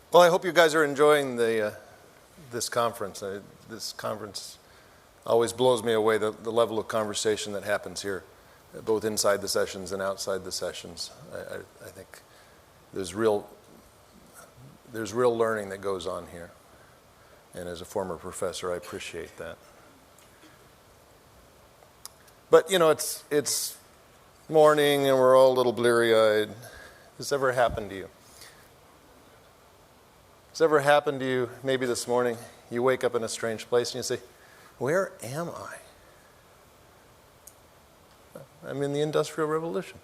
Well, I hope you guys are enjoying this conference. This conference always blows me away, the level of conversation that happens here, both inside the sessions and outside the sessions. I think there's real learning that goes on here. And as a former professor, I appreciate that. But, you know, it's morning and we're all a little bleary-eyed. Has this ever happened to you? Has it ever happened to you, maybe this morning, you wake up in a strange place and you say, where am I? I'm in the Industrial Revolution.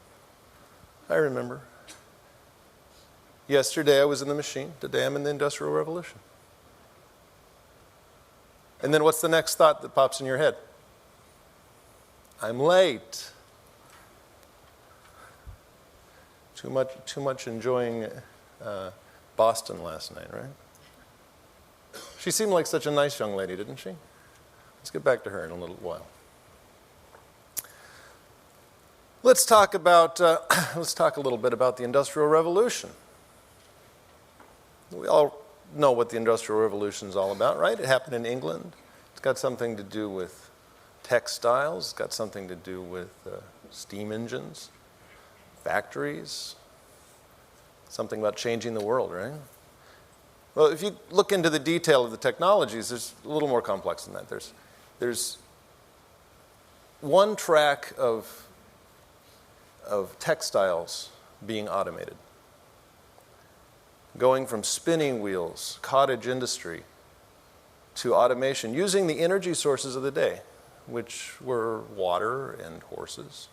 I remember. Yesterday I was in the machine. Today I'm in the Industrial Revolution. And then what's the next thought that pops in your head? I'm late. Too much enjoying Boston last night, right? She seemed like such a nice young lady, didn't she? Let's get back to her in a little while. Let's talk a little bit about the Industrial Revolution. We all know what the Industrial Revolution is all about, right? It happened in England. It's got something to do with textiles. It's got something to do with steam engines, factories, something about changing the world, right? Well, if you look into the detail of the technologies, there's a little more complex than that. There's one track of textiles being automated, going from spinning wheels, cottage industry, to automation, using the energy sources of the day, which were water and horses.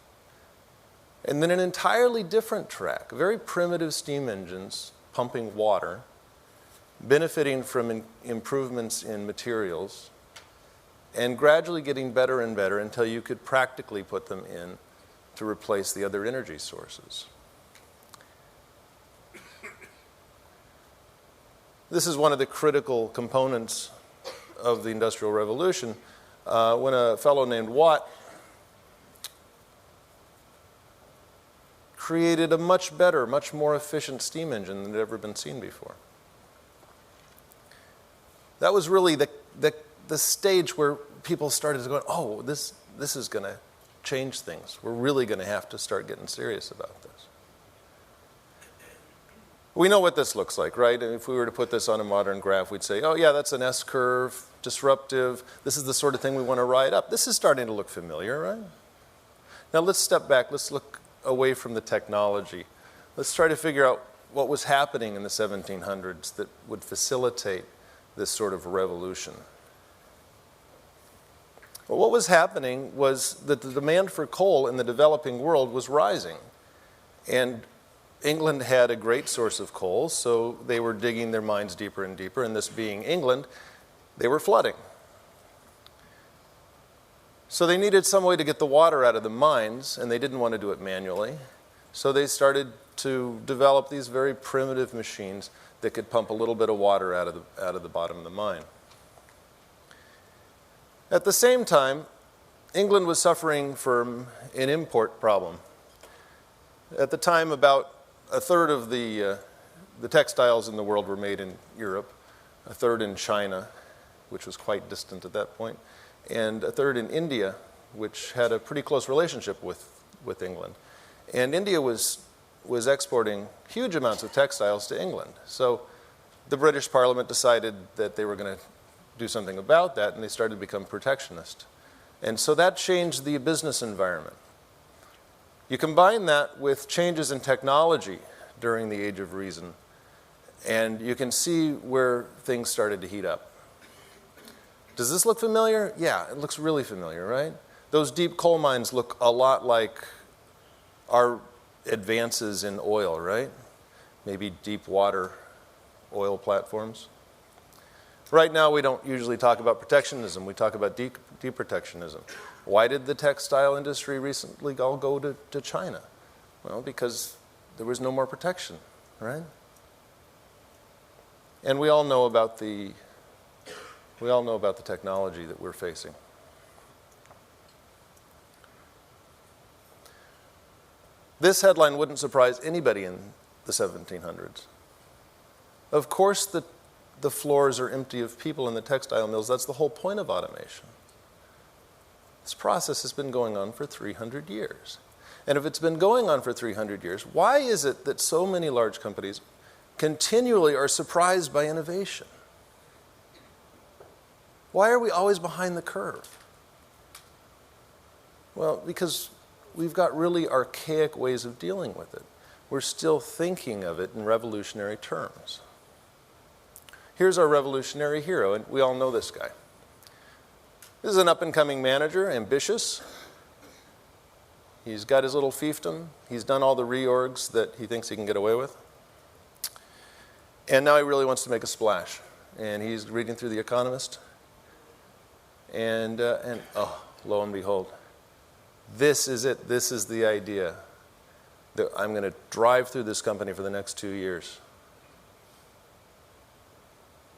And then an entirely different track, very primitive steam engines pumping water, benefiting from improvements in materials, and gradually getting better and better until you could practically put them in to replace the other energy sources. This is one of the critical components of the Industrial Revolution. When a fellow named Watt created a much better, much more efficient steam engine than had ever been seen before. That was really the stage where people started to go, oh, this is going to change things. We're really going to have to start getting serious about this. We know what this looks like, right? If we were to put this on a modern graph, we'd say, oh yeah, that's an S-curve, disruptive. This is the sort of thing we want to ride up. This is starting to look familiar, right? Now let's step back. Let's look away from the technology. Let's try to figure out what was happening in the 1700s that would facilitate this sort of revolution. Well, what was happening was that the demand for coal in the developing world was rising. And England had a great source of coal, so they were digging their mines deeper and deeper, and this being England, they were flooding. So they needed some way to get the water out of the mines, and they didn't want to do it manually. So they started to develop these very primitive machines that could pump a little bit of water out of the bottom of the mine. At the same time, England was suffering from an import problem. At the time, about a third of the textiles in the world were made in Europe, a third in China, which was quite distant at that point, and a third in India, which had a pretty close relationship with England. And India was exporting huge amounts of textiles to England. So the British Parliament decided that they were going to do something about that, and they started to become protectionist. And so that changed the business environment. You combine that with changes in technology during the Age of Reason, and you can see where things started to heat up. Does this look familiar? Yeah, it looks really familiar, right? Those deep coal mines look a lot like our advances in oil, right? Maybe deep water oil platforms. Right now, we don't usually talk about protectionism. We talk about deprotectionism. Why did the textile industry recently all go to China? Well, because there was no more protection, right? And we all know about the technology that we're facing. This headline wouldn't surprise anybody in the 1700s. Of course the floors are empty of people in the textile mills. That's the whole point of automation. This process has been going on for 300 years. And if it's been going on for 300 years, why is it that so many large companies continually are surprised by innovation? Why are we always behind the curve? Well, because we've got really archaic ways of dealing with it. We're still thinking of it in revolutionary terms. Here's our revolutionary hero, and we all know this guy. This is an up-and-coming manager, ambitious. He's got his little fiefdom. He's done all the reorgs that he thinks he can get away with. And now he really wants to make a splash. And he's reading through The Economist. And oh, lo and behold, this is it. This is the idea that I'm going to drive through this company for the next 2 years.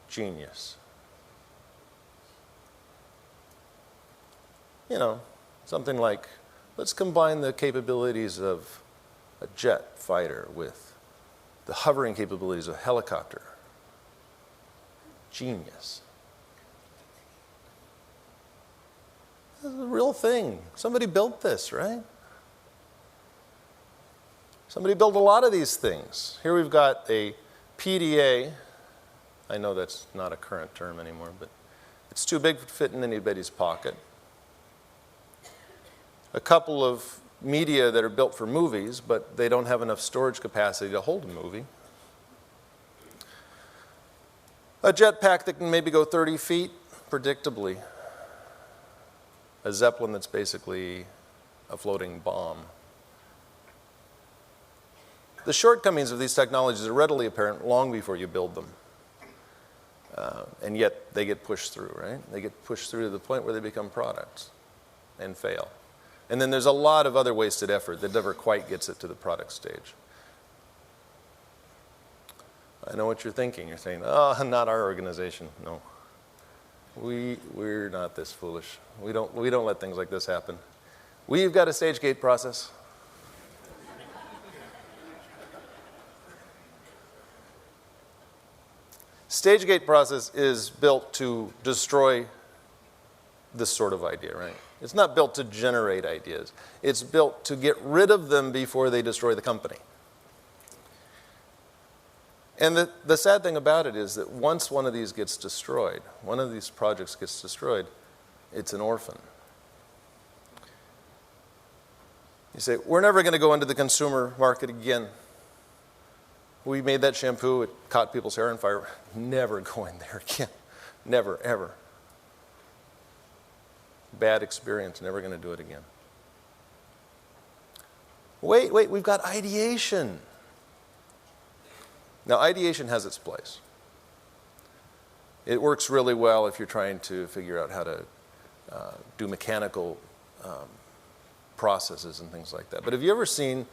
Genius. You know, something like, let's combine the capabilities of a jet fighter with the hovering capabilities of a helicopter. Genius. This is a real thing. Somebody built this, right? Somebody built a lot of these things. Here we've got a PDA. I know that's not a current term anymore, but it's too big to fit in anybody's pocket. A couple of media that are built for movies, but they don't have enough storage capacity to hold a movie. A jetpack that can maybe go 30 feet, predictably. A Zeppelin that's basically a floating bomb. The shortcomings of these technologies are readily apparent long before you build them. And yet they get pushed through, right? They get pushed through to the point where they become products and fail. And then there's a lot of other wasted effort that never quite gets it to the product stage. I know what you're thinking. You're saying, oh, not our organization. No. We're not this foolish. We don't let things like this happen. We've got a stage gate process. Stage gate process is built to destroy this sort of idea, right? It's not built to generate ideas. It's built to get rid of them before they destroy the company. And the sad thing about it is that once one of these gets destroyed, one of these projects gets destroyed, it's an orphan. You say, we're never going to go into the consumer market again. We made that shampoo, it caught people's hair on fire. Never going there again. Never, ever. Bad experience, never going to do it again. Wait, we've got ideation. Now, ideation has its place. It works really well if you're trying to figure out how to do mechanical processes and things like that. But have you ever seen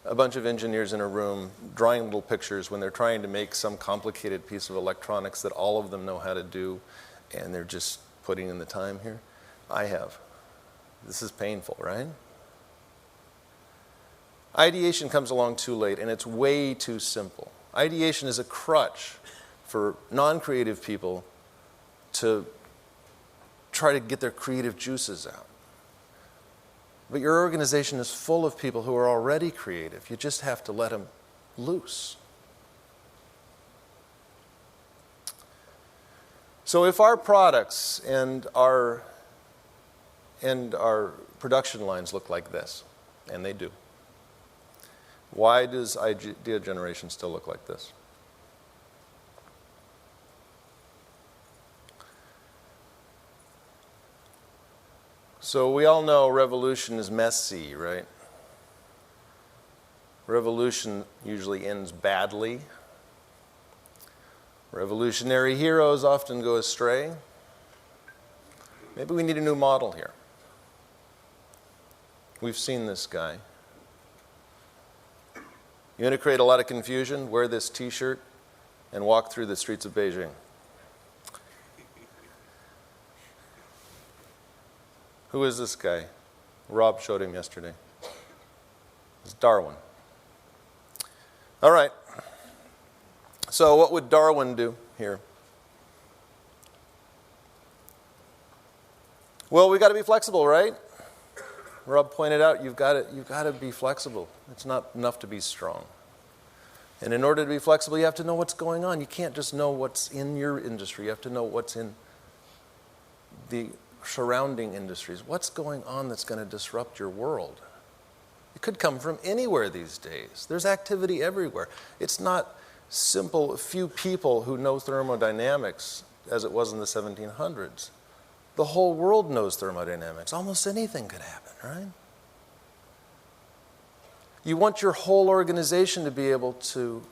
a bunch of engineers in a room drawing little pictures when they're trying to make some complicated piece of electronics that all of them know how to do, and they're just putting in the time here? I have. This is painful, right? Ideation comes along too late, and it's way too simple. Ideation is a crutch for non-creative people to try to get their creative juices out. But your organization is full of people who are already creative. You just have to let them loose. So if our products and our production lines look like this, and they do, why does idea generation still look like this? So we all know revolution is messy, right? Revolution usually ends badly. Revolutionary heroes often go astray. Maybe we need a new model here. We've seen this guy. You want to create a lot of confusion? Wear this t-shirt and walk through the streets of Beijing. Who is this guy? Rob showed him yesterday. It's Darwin. All right. So what would Darwin do here? Well, we got to be flexible, right? Rob pointed out you've got to be flexible. It's not enough to be strong. And in order to be flexible, you have to know what's going on. You can't just know what's in your industry. You have to know what's in the surrounding industries. What's going on that's going to disrupt your world? It could come from anywhere these days. There's activity everywhere. It's not simple, a few people who know thermodynamics as it was in the 1700s. The whole world knows thermodynamics. Almost anything could happen, right? You want your whole organization to be able to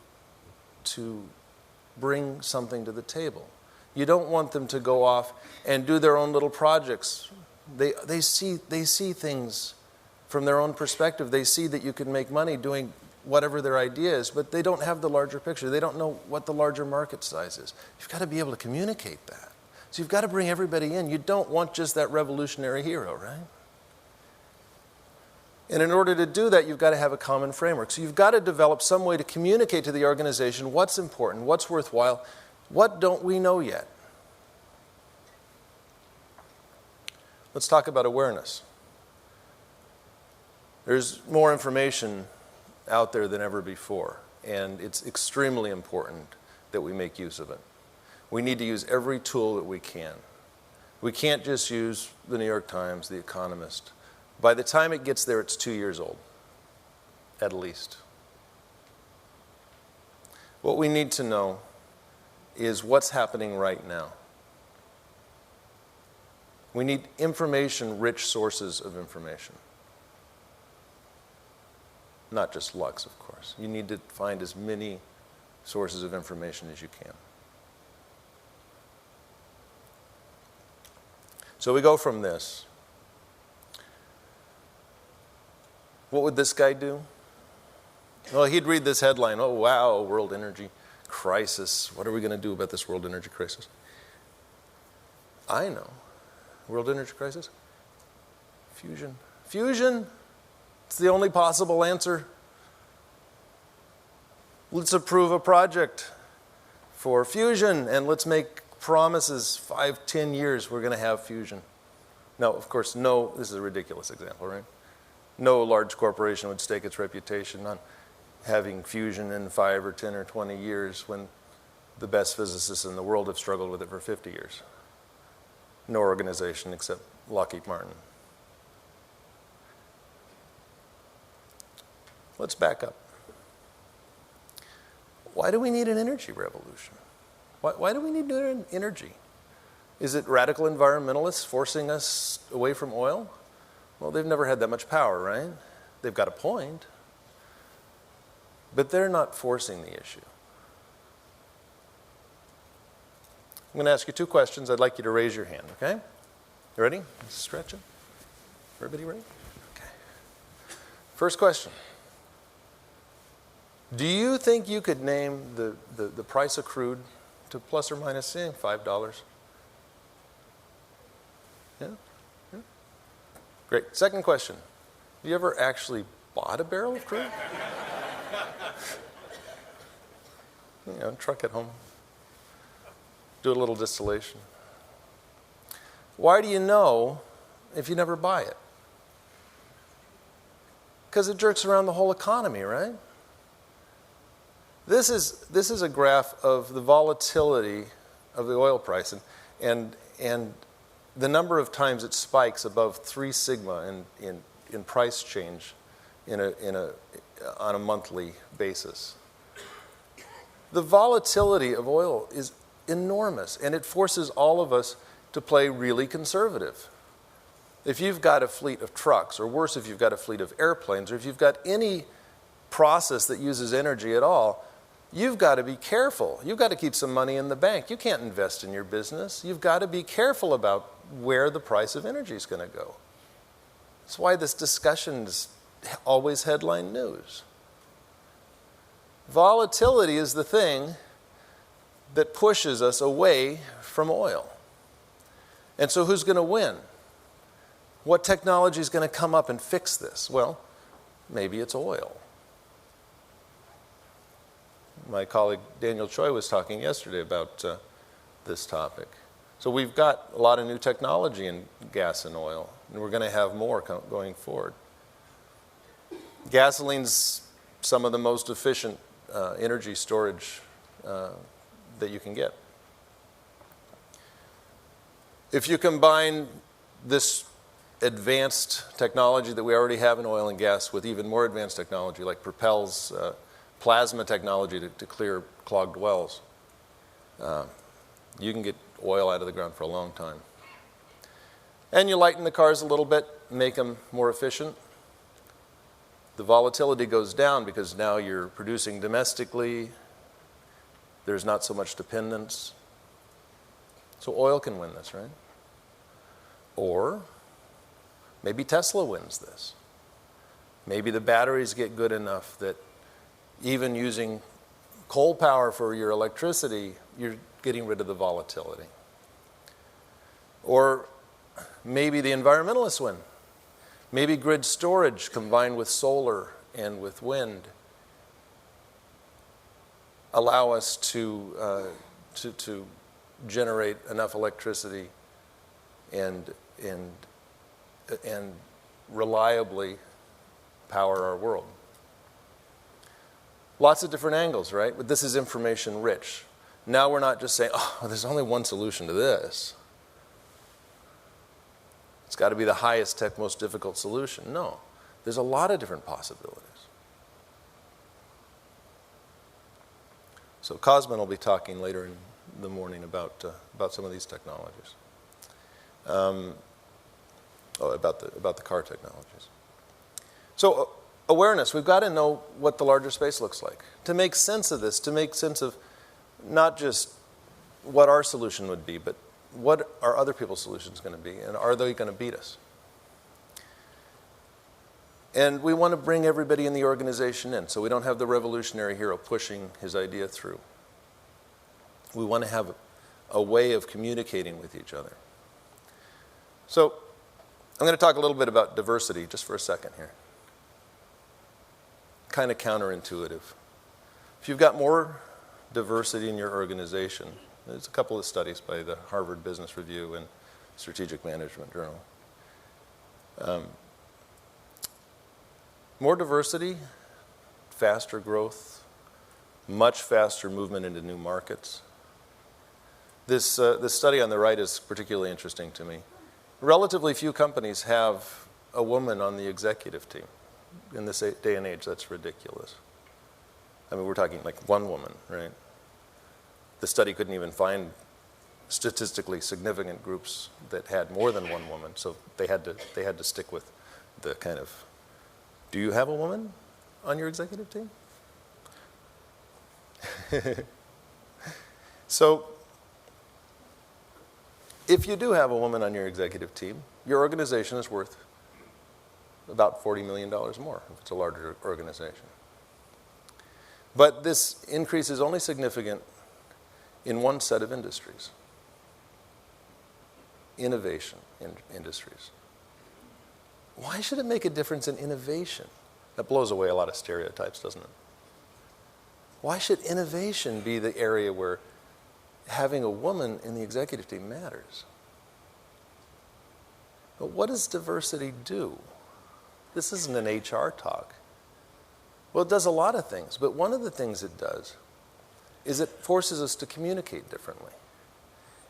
bring something to the table. You don't want them to go off and do their own little projects. They see things from their own perspective. They see that you can make money doing whatever their idea is, but they don't have the larger picture. They don't know what the larger market size is. You've got to be able to communicate that. So you've got to bring everybody in. You don't want just that revolutionary hero, right? And in order to do that, you've got to have a common framework. So you've got to develop some way to communicate to the organization what's important, what's worthwhile, what don't we know yet. Let's talk about awareness. There's more information out there than ever before, and it's extremely important that we make use of it. We need to use every tool that we can. We can't just use the New York Times, The Economist. By the time it gets there, it's 2 years old, at least. What we need to know is what's happening right now. We need information-rich sources of information. Not just Lux, of course. You need to find as many sources of information as you can. So we go from this. What would this guy do? Well, he'd read this headline, oh wow, world energy crisis. What are we going to do about this world energy crisis? I know. World energy crisis? Fusion. Fusion? It's the only possible answer. Let's approve a project for fusion and let's make promises 5, 10 years we're going to have fusion. No, of course, no, this is a ridiculous example, right? No large corporation would stake its reputation on having fusion in 5 or 10 or 20 years when the best physicists in the world have struggled with it for 50 years. No organization except Lockheed Martin. Let's back up. Why do we need an energy revolution? Why do we need energy? Is it radical environmentalists forcing us away from oil? Well, they've never had that much power, right? They've got a point. But they're not forcing the issue. I'm going to ask you 2 questions. I'd like you to raise your hand, okay? You ready? Let's stretch it. Everybody ready? Okay. First question. Do you think you could name the price of crude to plus or minus, say, $5? Yeah? Yeah? Great. Second question. Have you ever actually bought a barrel of crude? You know, truck it home. Do a little distillation. Why do you know if you never buy it? Because it jerks around the whole economy, right? This is a graph of the volatility of the oil price and the number of times it spikes above 3 sigma in price change on a monthly basis. The volatility of oil is enormous, and it forces all of us to play really conservative. If you've got a fleet of trucks, or worse, if you've got a fleet of airplanes, or if you've got any process that uses energy at all, you've got to be careful. You've got to keep some money in the bank. You can't invest in your business. You've got to be careful about where the price of energy is going to go. That's why this discussion is always headline news. Volatility is the thing that pushes us away from oil. And so who's going to win? What technology is going to come up and fix this? Well, maybe it's oil. My colleague Daniel Choi was talking yesterday about this topic. So we've got a lot of new technology in gas and oil, and we're going to have more going forward. Gasoline's some of the most efficient energy storage that you can get. If you combine this advanced technology that we already have in oil and gas with even more advanced technology like Propel's plasma technology to clear clogged wells, you can get oil out of the ground for a long time. And you lighten the cars a little bit, make them more efficient. The volatility goes down because now you're producing domestically. There's not so much dependence. So oil can win this, right? Or maybe Tesla wins this. Maybe the batteries get good enough that even using coal power for your electricity, you're getting rid of the volatility. Or maybe the environmentalists win. Maybe grid storage combined with solar and with wind allow us to generate enough electricity and reliably power our world. Lots of different angles, right? But this is information rich. Now we're not just saying, oh, there's only one solution to this. It's got to be the highest tech, most difficult solution. No, there's a lot of different possibilities. So Cosmin will be talking later in the morning about some of these technologies. About the car technologies. So awareness, we've got to know what the larger space looks like. To make sense of this, to make sense of not just what our solution would be, but what are other people's solutions going to be, and are they going to beat us? And we want to bring everybody in the organization in, so we don't have the revolutionary hero pushing his idea through. We want to have a way of communicating with each other. So I'm going to talk a little bit about diversity just for a second here. Kind of counterintuitive. If you've got more diversity in your organization, there's a couple of studies by the Harvard Business Review and Strategic Management Journal. More diversity, faster growth, much faster movement into new markets. This study on the right is particularly interesting to me. Relatively few companies have a woman on the executive team. In this day and age, that's ridiculous. I mean, we're talking like one woman, right? The study couldn't even find statistically significant groups that had more than one woman, so they had to stick with the kind of, do you have a woman on your executive team? So, if you do have a woman on your executive team, your organization is worth about $40 million more if it's a larger organization. But this increase is only significant in one set of industries. Innovation industries. Why should it make a difference in innovation? That blows away a lot of stereotypes, doesn't it? Why should innovation be the area where having a woman in the executive team matters? But what does diversity do? This isn't an HR talk. Well, it does a lot of things, but one of the things it does is it forces us to communicate differently.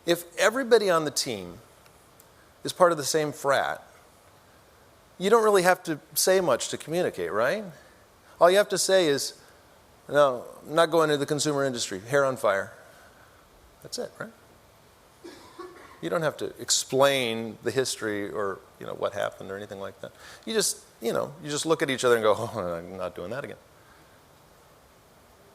If everybody on the team is part of the same frat, you don't really have to say much to communicate, right? All you have to say is, no, I'm not going into the consumer industry, hair on fire. That's it, right? You don't have to explain the history or what happened or anything like that. You just look at each other and go, oh, I'm not doing that again.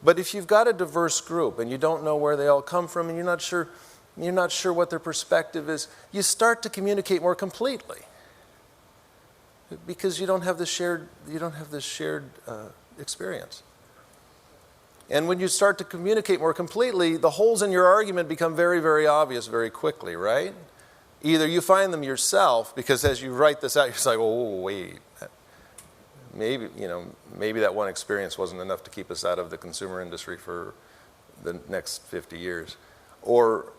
But if you've got a diverse group and you don't know where they all come from and you're not sure what their perspective is, you start to communicate more completely because you don't have this shared experience. And when you start to communicate more completely, the holes in your argument become very, very obvious very quickly, right? Either you find them yourself, because as you write this out, you're like, oh, wait, maybe, maybe that one experience wasn't enough to keep us out of the consumer industry for the next 50 years. Or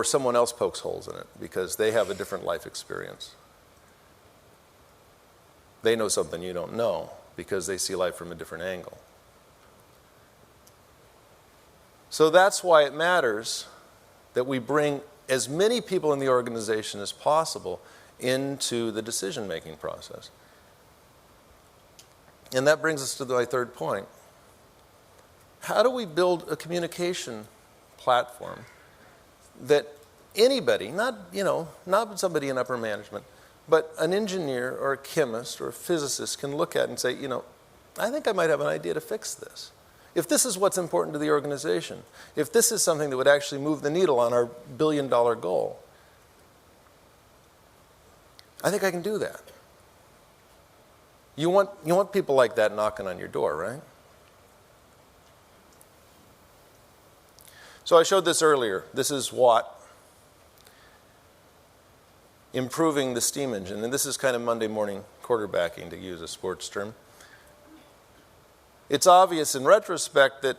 someone else pokes holes in it because they have a different life experience. They know something you don't know because they see life from a different angle. So that's why it matters that we bring as many people in the organization as possible into the decision-making process. And that brings us to my third point. How do we build a communication platform that anybody, not somebody in upper management, but an engineer or a chemist or a physicist can look at and say, I think I might have an idea to fix this. If this is what's important to the organization, if this is something that would actually move the needle on our billion-dollar goal, I think I can do that. You want people like that knocking on your door, right? So I showed this earlier. This is Watt improving the steam engine. And this is kind of Monday morning quarterbacking, to use a sports term. It's obvious in retrospect that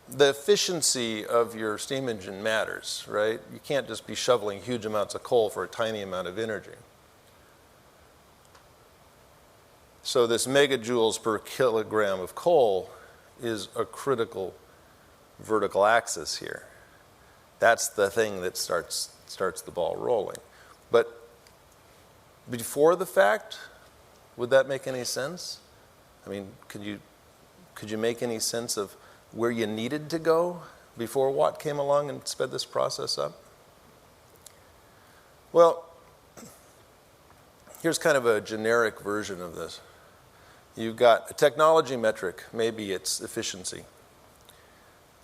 the efficiency of your steam engine matters, right? You can't just be shoveling huge amounts of coal for a tiny amount of energy. So this megajoules per kilogram of coal is a critical vertical axis here. That's the thing that starts the ball rolling. But before the fact, would that make any sense? I mean, could you make any sense of where you needed to go before Watt came along and sped this process up? Well, here's kind of a generic version of this. You've got a technology metric, maybe it's efficiency,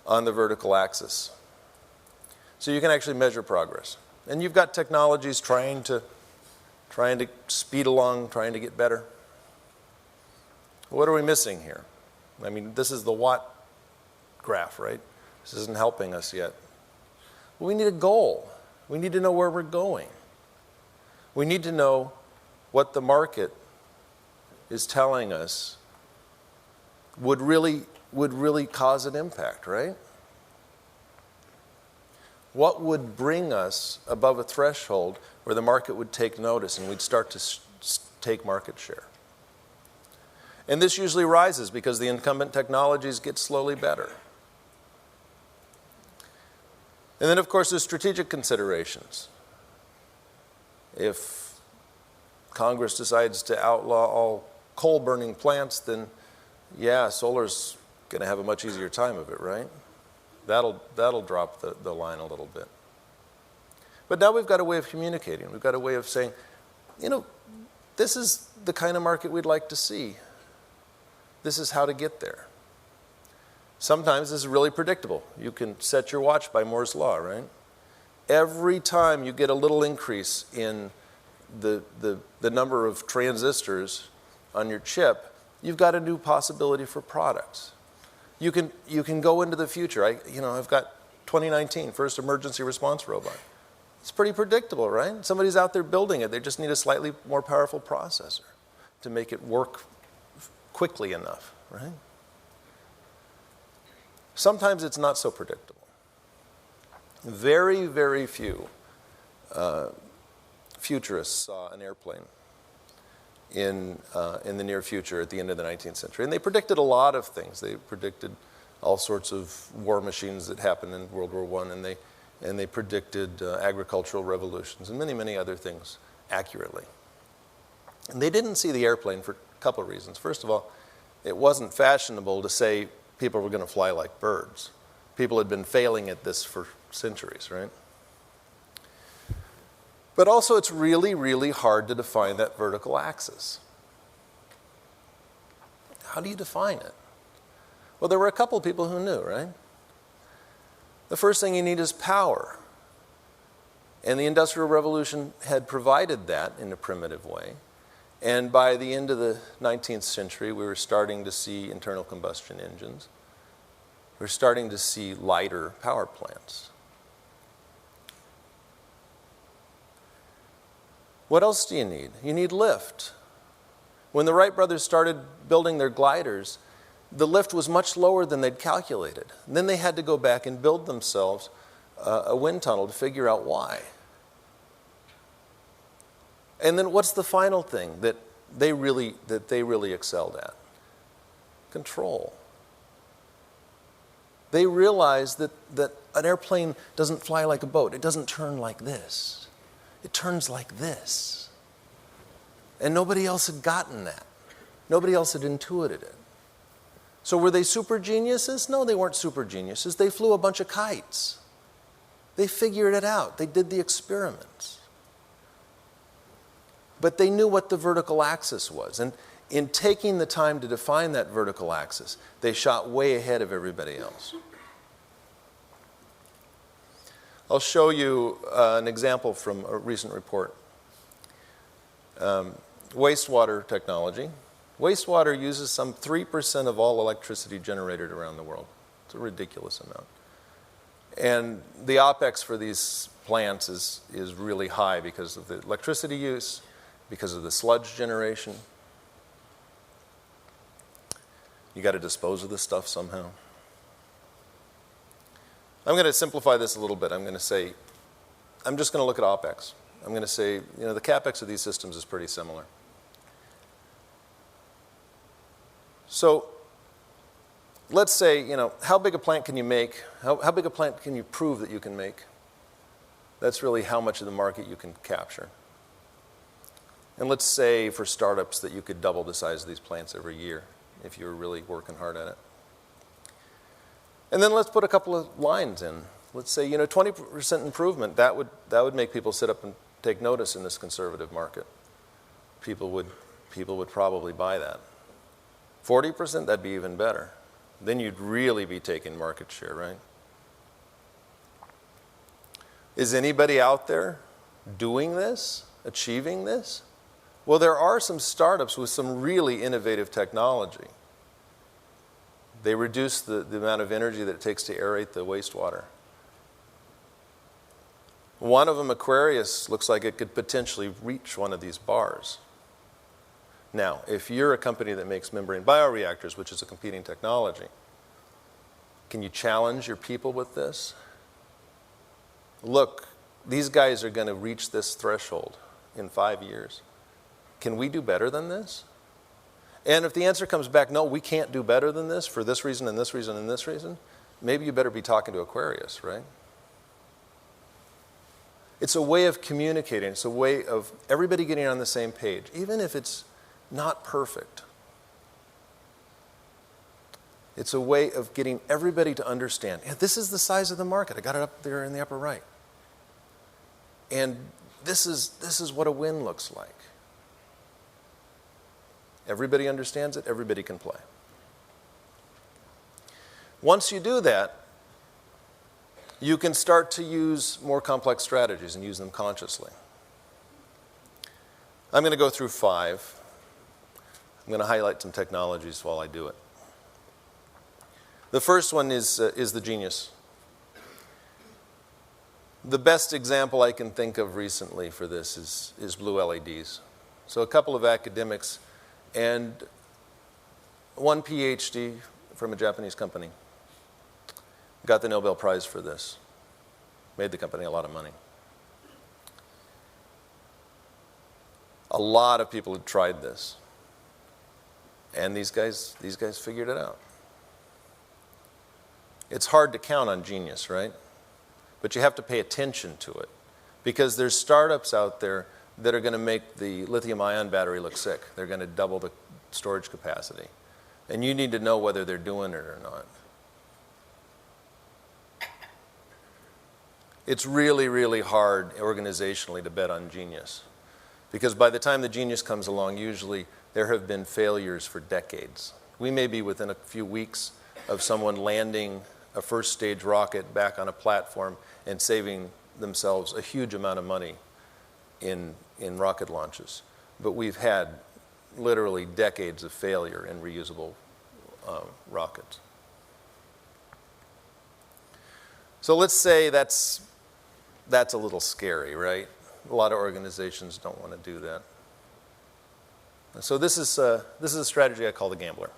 on the vertical axis. So you can actually measure progress. And you've got technologies trying to speed along, trying to get better. What are we missing here? I mean, this is the Watt graph, right? This isn't helping us yet. Well, we need a goal. We need to know where we're going. We need to know what the market is telling us would really cause an impact, right? What would bring us above a threshold where the market would take notice and we'd start to take market share? And this usually rises because the incumbent technologies get slowly better. And then, of course, there's strategic considerations. If Congress decides to outlaw all coal-burning plants, then, yeah, solar's going to have a much easier time of it, right? That'll drop the line a little bit. But now we've got a way of communicating. We've got a way of saying, this is the kind of market we'd like to see. This is how to get there. Sometimes this is really predictable. You can set your watch by Moore's law, right? Every time you get a little increase in the number of transistors on your chip, you've got a new possibility for products. You can go into the future. I've got 2019, first emergency response robot. It's pretty predictable, right? Somebody's out there building it. They just need a slightly more powerful processor to make it work quickly enough, right? Sometimes it's not so predictable. Very, very few futurists saw an airplane in the near future at the end of the 19th century. And they predicted a lot of things. They predicted all sorts of war machines that happened in World War I, and they predicted agricultural revolutions and many, many other things accurately. And they didn't see the airplane for a couple of reasons. First of all, it wasn't fashionable to say people were going to fly like birds. People had been failing at this for centuries, right? But also, it's really, really hard to define that vertical axis. How do you define it? Well, there were a couple of people who knew, right? The first thing you need is power. And the Industrial Revolution had provided that in a primitive way. And by the end of the 19th century, we were starting to see internal combustion engines. We're starting to see lighter power plants. What else do you need? You need lift. When the Wright brothers started building their gliders, the lift was much lower than they'd calculated. And then they had to go back and build themselves a wind tunnel to figure out why. And then what's the final thing that they really excelled at? Control. They realized that an airplane doesn't fly like a boat. It doesn't turn like this. It turns like this. And nobody else had gotten that. Nobody else had intuited it. So were they super geniuses? No, they weren't super geniuses. They flew a bunch of kites. They figured it out. They did the experiments. But they knew what the vertical axis was. And in taking the time to define that vertical axis, they shot way ahead of everybody else. I'll show you an example from a recent report. Wastewater technology. Wastewater uses some 3% of all electricity generated around the world. It's a ridiculous amount. And the OpEx for these plants is really high because of the electricity use, because of the sludge generation. You got to dispose of this stuff somehow. I'm going to simplify this a little bit. I'm just going to look at OpEx. I'm going to say, the CapEx of these systems is pretty similar. So let's say, how big a plant can you make? How big a plant can you prove that you can make? That's really how much of the market you can capture. And let's say for startups that you could double the size of these plants every year if you were really working hard at it. And then let's put a couple of lines in. Let's say, 20% improvement, that would make people sit up and take notice in this conservative market. People would probably buy that. 40%, that'd be even better. Then you'd really be taking market share, right? Is anybody out there doing this, achieving this? Well, there are some startups with some really innovative technology. They reduce the amount of energy that it takes to aerate the wastewater. One of them, Aquarius, looks like it could potentially reach one of these bars. Now, if you're a company that makes membrane bioreactors, which is a competing technology, can you challenge your people with this? Look, these guys are going to reach this threshold in 5 years. Can we do better than this? And if the answer comes back, no, we can't do better than this for this reason and this reason and this reason, maybe you better be talking to Aquarius, right? It's a way of communicating. It's a way of everybody getting on the same page, even if it's not perfect. It's a way of getting everybody to understand, this is the size of the market. I got it up there in the upper right. And this is what a win looks like. Everybody understands it, everybody can play. Once you do that, you can start to use more complex strategies and use them consciously. I'm going to go through 5. I'm going to highlight some technologies while I do it. The first one is the genius. The best example I can think of recently for this is blue LEDs. So a couple of academics and one Ph.D. from a Japanese company got the Nobel Prize for this. Made the company a lot of money. A lot of people had tried this. And these guys figured it out. It's hard to count on genius, right? But you have to pay attention to it. Because there's startups out there that are going to make the lithium-ion battery look sick. They're going to double the storage capacity. And you need to know whether they're doing it or not. It's really, really hard organizationally to bet on genius. Because by the time the genius comes along, usually there have been failures for decades. We may be within a few weeks of someone landing a first stage rocket back on a platform and saving themselves a huge amount of money in rocket launches. But we've had literally decades of failure in reusable rockets. So let's say that's a little scary, right? A lot of organizations don't want to do that. So this is a strategy I call the gambler.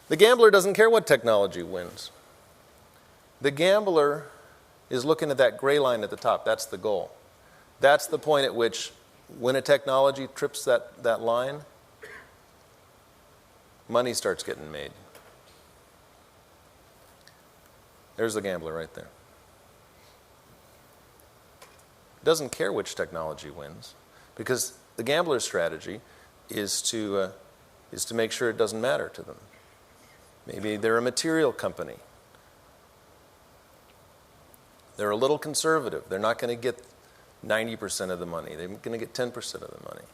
The gambler doesn't care what technology wins. The gambler is looking at that gray line at the top. That's the goal. That's the point at which, when a technology trips that line, money starts getting made. There's the gambler right there. Doesn't care which technology wins, because the gambler's strategy is to make sure it doesn't matter to them. Maybe they're a material company. They're a little conservative. They're not going to get 90% of the money. They're going to get 10% of the money.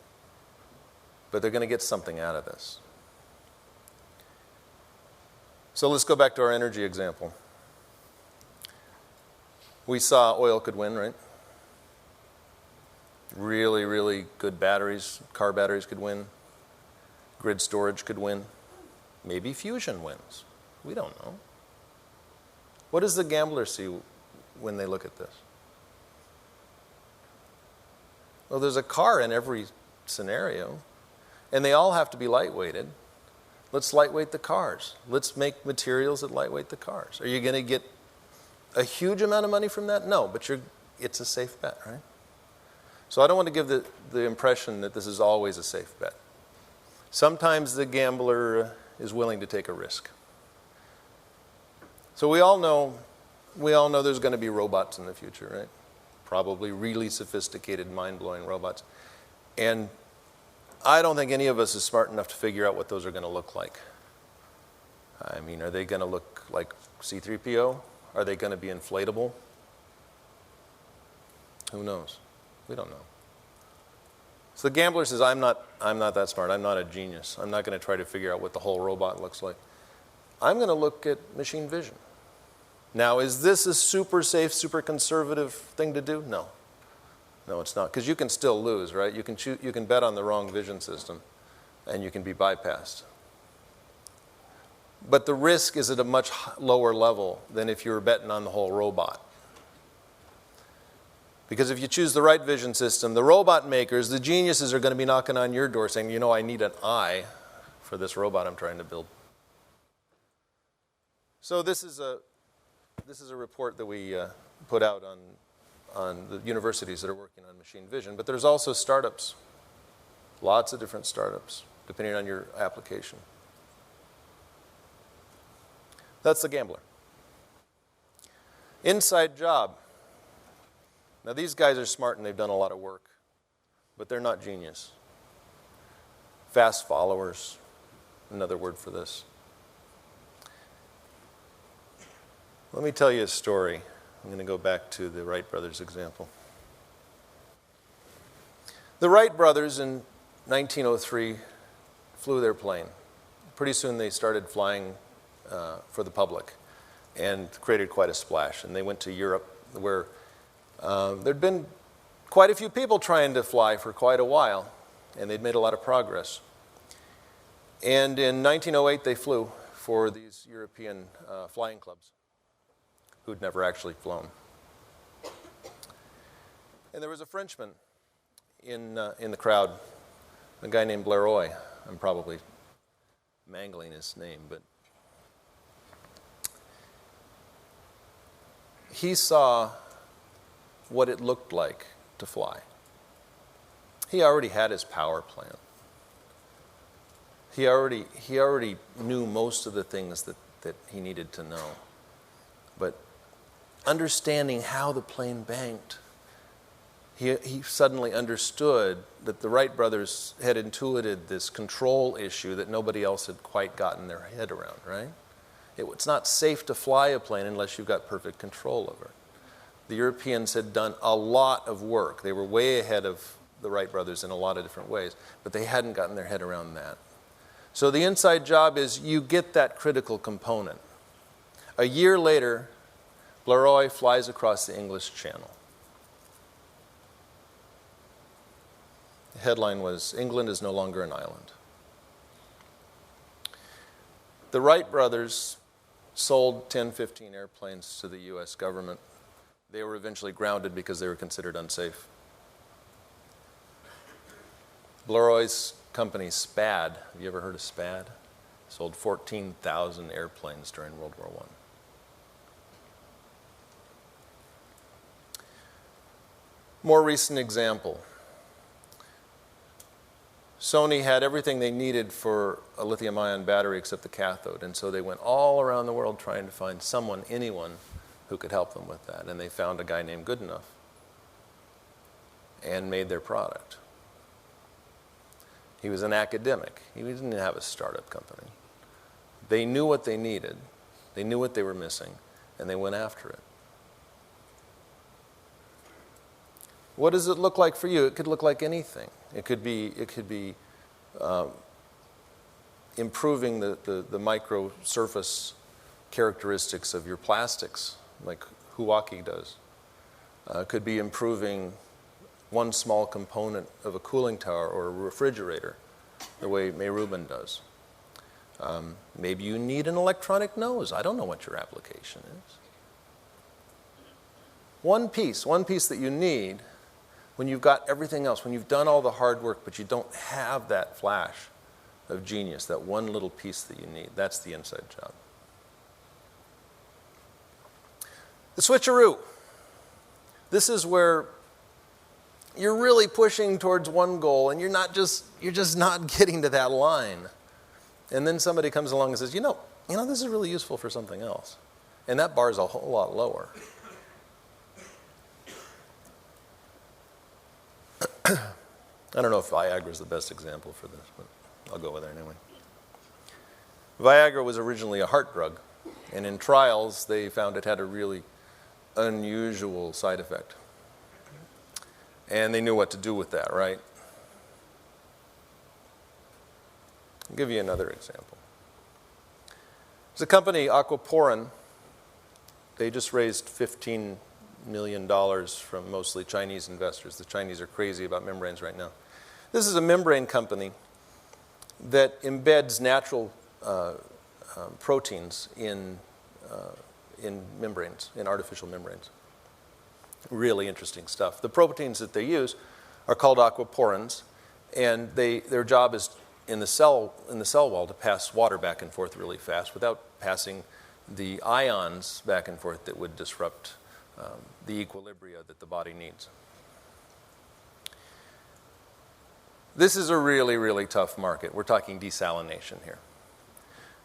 But they're going to get something out of this. So let's go back to our energy example. We saw oil could win, right? Really, really good batteries, car batteries could win. Grid storage could win. Maybe fusion wins. We don't know. What does the gambler see when they look at this? Well, there's a car in every scenario, and they all have to be lightweighted. Let's lightweight the cars. Let's make materials that lightweight the cars. Are you going to get a huge amount of money from that? No, but it's a safe bet, right? So I don't want to give the impression that this is always a safe bet. Sometimes the gambler is willing to take a risk. So we all know there's going to be robots in the future, right? Probably really sophisticated, mind-blowing robots. And I don't think any of us is smart enough to figure out what those are going to look like. I mean, are they going to look like C-3PO? Are they going to be inflatable? Who knows? We don't know. So the gambler says, I'm not that smart. I'm not a genius. I'm not going to try to figure out what the whole robot looks like. I'm going to look at machine vision. Now, is this a super safe, super conservative thing to do? No. No, it's not. Because you can still lose, right? You can bet on the wrong vision system, and you can be bypassed. But the risk is at a much lower level than if you were betting on the whole robot. Because if you choose the right vision system, the robot makers, the geniuses, are going to be knocking on your door saying, you know, I need an eye for this robot I'm trying to build. So this is a report that we put out on the universities that are working on machine vision. But there's also startups, lots of different startups, depending on your application. That's the gambler. Inside job. Now, these guys are smart and they've done a lot of work, but they're not genius. Fast followers, another word for this. Let me tell you a story. I'm going to go back to the Wright brothers example. The Wright brothers in 1903 flew their plane. Pretty soon they started flying for the public and created quite a splash. And they went to Europe, where there'd been quite a few people trying to fly for quite a while, and they'd made a lot of progress. And in 1908, they flew for these European flying clubs who'd never actually flown. And there was a Frenchman in the crowd, a guy named Leroy. I'm probably mangling his name, but he saw what it looked like to fly. He already had his power plant. He already knew most of the things that he needed to know. But understanding how the plane banked, he suddenly understood that the Wright brothers had intuited this control issue that nobody else had quite gotten their head around, right? It's not safe to fly a plane unless you've got perfect control over it. The Europeans had done a lot of work. They were way ahead of the Wright brothers in a lot of different ways, but they hadn't gotten their head around that. So the inside job is you get that critical component. A year later, Leroy flies across the English Channel. The headline was, "England is no longer an island." The Wright brothers sold 10, 15 airplanes to the U.S. government. They were eventually grounded because they were considered unsafe. Bloroy's company SPAD, have you ever heard of SPAD? Sold 14,000 airplanes during World War I. More recent example. Sony had everything they needed for a lithium-ion battery except the cathode, and so they went all around the world trying to find someone, anyone, who could help them with that. And they found a guy named Goodenough and made their product. He was an academic. He didn't have a startup company. They knew what they needed. They knew what they were missing, and they went after it. What does it look like for you? It could look like anything. It could be improving the micro surface characteristics of your plastics, like Huaki does. It could be improving one small component of a cooling tower or a refrigerator, the way May Rubin does. Maybe you need an electronic nose. I don't know what your application is. One piece that you need when you've got everything else, when you've done all the hard work, but you don't have that flash of genius, that one little piece that you need. That's the inside job. The switcheroo. This is where you're really pushing towards one goal and you're just not getting to that line. And then somebody comes along and says, you know, this is really useful for something else. And that bar is a whole lot lower. I don't know if Viagra is the best example for this, but I'll go with it anyway. Viagra was originally a heart drug, and in trials they found it had a really unusual side effect. And they knew what to do with that, right? I'll give you another example. There's a company, Aquaporin. They just raised $15 million from mostly Chinese investors. The Chinese are crazy about membranes right now. This is a membrane company that embeds natural proteins in membranes, in artificial membranes. Really interesting stuff. The proteins that they use are called aquaporins, and their job is in the cell wall to pass water back and forth really fast without passing the ions back and forth that would disrupt the equilibria that the body needs. This is a really, really tough market. We're talking desalination here.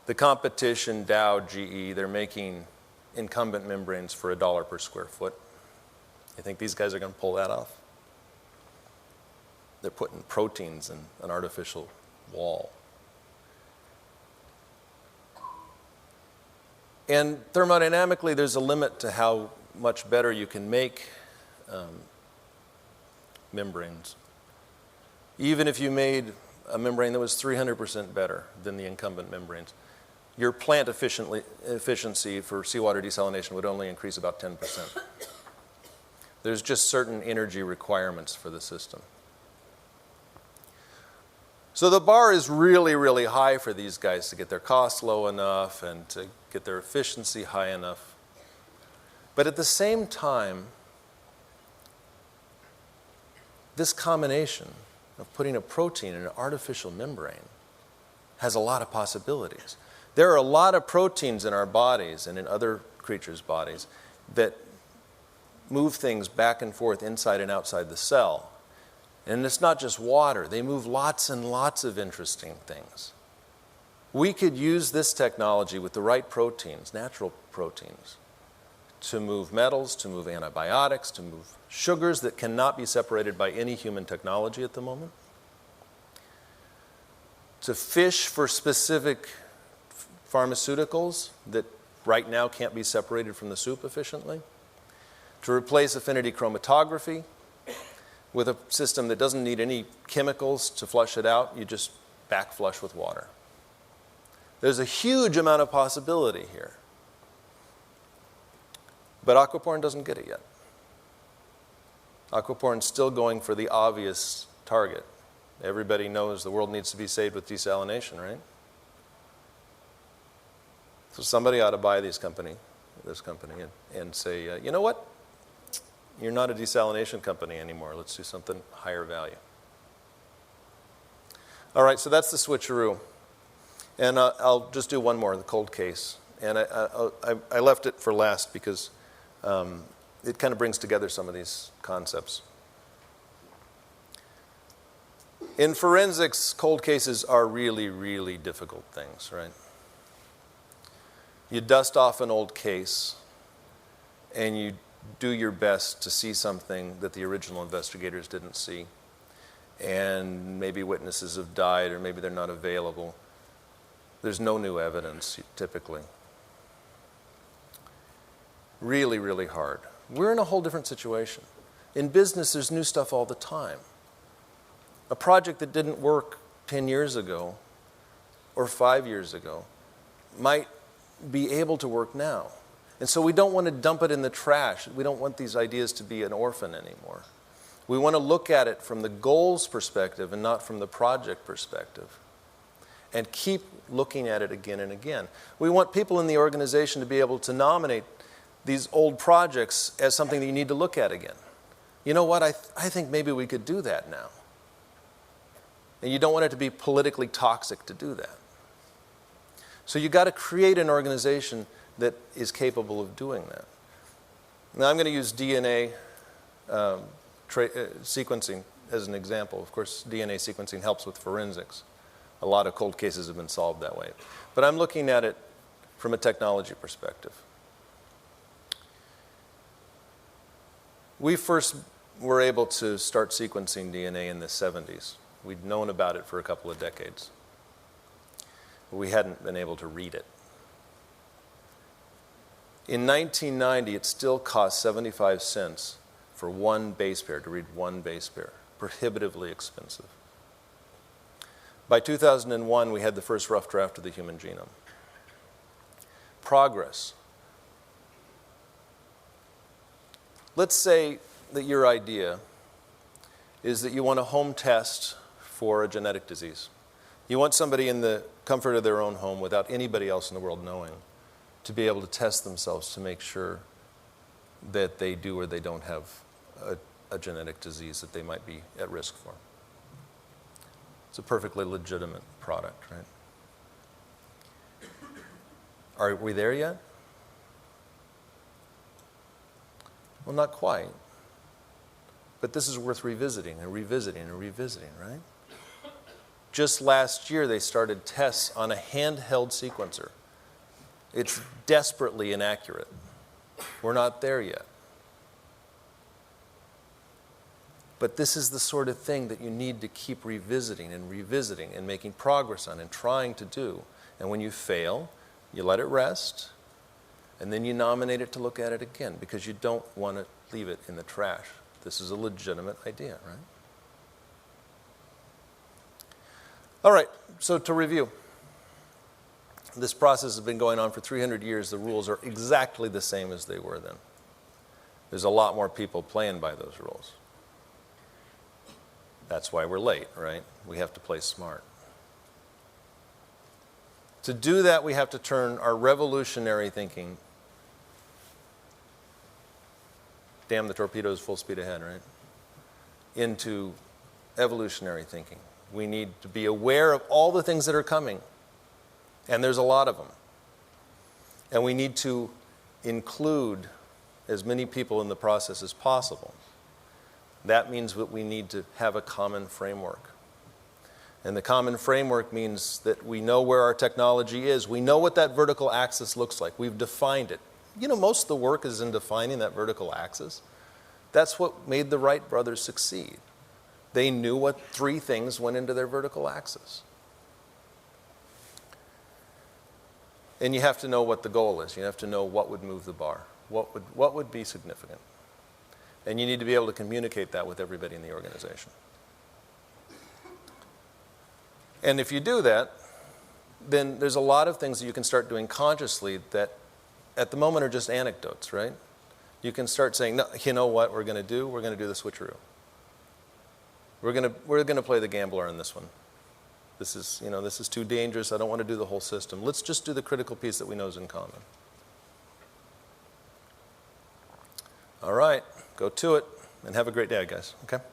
The competition, Dow, GE, they're making incumbent membranes for $1 per square foot. You think these guys are going to pull that off? They're putting proteins in an artificial wall. And thermodynamically, there's a limit to how much better you can make membranes. Even if you made a membrane that was 300% better than the incumbent membranes, your plant efficiency for seawater desalination would only increase about 10%. There's just certain energy requirements for the system. So the bar is really, really high for these guys to get their costs low enough and to get their efficiency high enough. But at the same time, this combination of putting a protein in an artificial membrane has a lot of possibilities. There are a lot of proteins in our bodies and in other creatures' bodies that move things back and forth inside and outside the cell. And it's not just water. They move lots and lots of interesting things. We could use this technology with the right proteins, natural proteins, to move metals, to move antibiotics, to move sugars that cannot be separated by any human technology at the moment, to fish for specific pharmaceuticals that right now can't be separated from the soup efficiently, to replace affinity chromatography with a system that doesn't need any chemicals to flush it out. You just back flush with water. There's a huge amount of possibility here. But Aquaporin doesn't get it yet. Aquaporin's still going for the obvious target. Everybody knows the world needs to be saved with desalination, right? So somebody ought to buy this company and say, you know what? You're not a desalination company anymore. Let's do something higher value. All right, so that's the switcheroo. And I'll just do one more, the cold case. And I left it for last because it kind of brings together some of these concepts. In forensics, cold cases are really, really difficult things, right? You dust off an old case, and you do your best to see something that the original investigators didn't see. And maybe witnesses have died, or maybe they're not available. There's no new evidence, typically. Really, really hard. We're in a whole different situation. In business, there's new stuff all the time. A project that didn't work 10 years ago or 5 years ago might be able to work now. And so we don't want to dump it in the trash. We don't want these ideas to be an orphan anymore. We want to look at it from the goals perspective and not from the project perspective, and keep looking at it again and again. We want people in the organization to be able to nominate these old projects as something that you need to look at again. You know what, I think maybe we could do that now. And you don't want it to be politically toxic to do that. So you've got to create an organization that is capable of doing that. Now I'm going to use DNA sequencing as an example. Of course, DNA sequencing helps with forensics. A lot of cold cases have been solved that way. But I'm looking at it from a technology perspective. We first were able to start sequencing DNA in the 70s. We'd known about it for a couple of decades. But we hadn't been able to read it. In 1990, it still cost 75 cents for one base pair, to read one base pair. Prohibitively expensive. By 2001, we had the first rough draft of the human genome. Progress. Let's say that your idea is that you want a home test for a genetic disease. You want somebody in the comfort of their own home, without anybody else in the world knowing, to be able to test themselves to make sure that they do or they don't have a genetic disease that they might be at risk for. It's a perfectly legitimate product, right? Are we there yet? Well, not quite. But this is worth revisiting and revisiting and revisiting, right? Just last year, they started tests on a handheld sequencer. It's desperately inaccurate. We're not there yet. But this is the sort of thing that you need to keep revisiting and making progress on and trying to do. And when you fail, you let it rest, and then you nominate it to look at it again, because you don't want to leave it in the trash. This is a legitimate idea, right? All right, so to review. This process has been going on for 300 years. The rules are exactly the same as they were then. There's a lot more people playing by those rules. That's why we're late, right? We have to play smart. To do that, we have to turn our revolutionary thinking, damn the torpedoes, full speed ahead, right? Into evolutionary thinking. We need to be aware of all the things that are coming, and there's a lot of them. And we need to include as many people in the process as possible. That means that we need to have a common framework. And the common framework means that we know where our technology is. We know what that vertical axis looks like. We've defined it. You know, most of the work is in defining that vertical axis. That's what made the Wright brothers succeed. They knew what 3 things went into their vertical axis. And you have to know what the goal is. You have to know what would move the bar. What would be significant. And you need to be able to communicate that with everybody in the organization. And if you do that, then there's a lot of things that you can start doing consciously that at the moment are just anecdotes, right? You can start saying, no, you know what we're going to do? We're going to do the switcheroo. We're going to play the gambler on this one. This is too dangerous. I don't want to do the whole system. Let's just do the critical piece that we know is in common. All right, go to it, and have a great day, guys, okay?